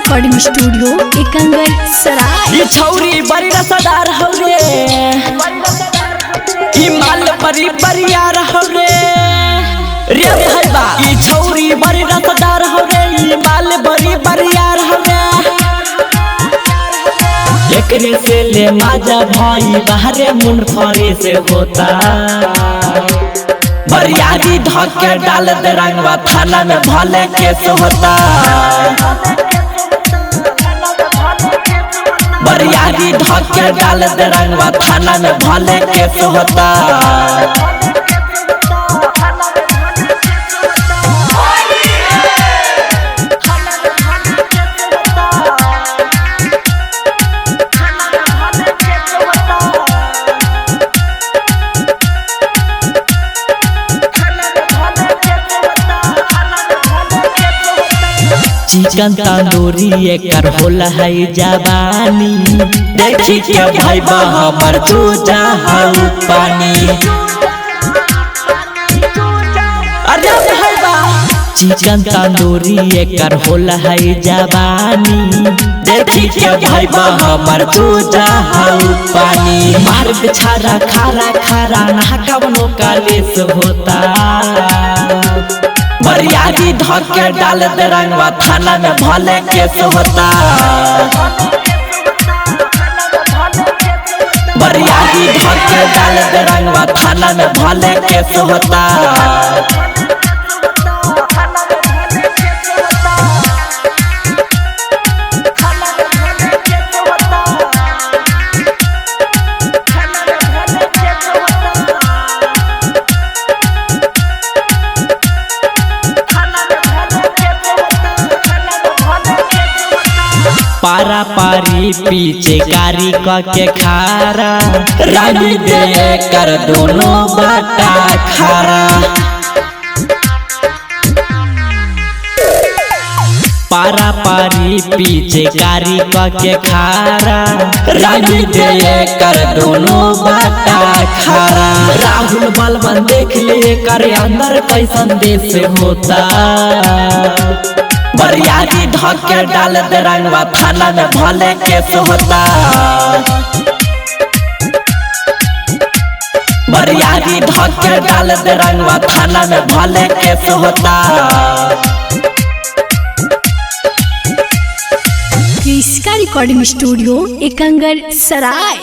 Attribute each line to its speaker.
Speaker 1: Recording studio Ekangar सराय।
Speaker 2: ये छौरी बड़ी रसदार हो रे, ई माल बड़ी बरियार हो रे रे भाईबा। ये छौरी बड़ी रसदार हो रे, ई माल बड़ी बरियार हो रे। एकरे से ले माजा भाई बाहरे मुंडफरी से होता। बरियारी धक्के डाल दे रंगवा थाना में भले केस होता। बरियारी धक्के डाल दे रंगवा थाना में भले केस होता। चिकन तंदूरी एकर होला है जवानी, देखी के भाई हमर तू जाऊ पानी। अरे भाईबा चिकन तंदूरी एकर होला है जवानी, देखी के भाई हमर तू जाऊ पानी। मार बिछारा खारा खारा ना कवनो कालेस होता। बरियारी धक्के डाल दे रंगवा थाना में भले केस होता। बरियारी धक्के डाल दे रंगवा थाना में भले केस होता। पारा पारी पीछे कारी के खारा, रानी दे कर दोनों बाटा खारा। पारा पारी पीछे कारी के खारा, रानी दे कर दोनों बाटा खारा। राहुल बलवन देख ले कर अंदर कैसन देश होता। बरियारी धक्के डाल दे रंगवा थाना में भले केस होता। बरियारी धक्के डाल दे रंगवा थाना में भले केस होता।
Speaker 1: इसका रिकॉर्डिंग स्टूडियो एकंगर सराय।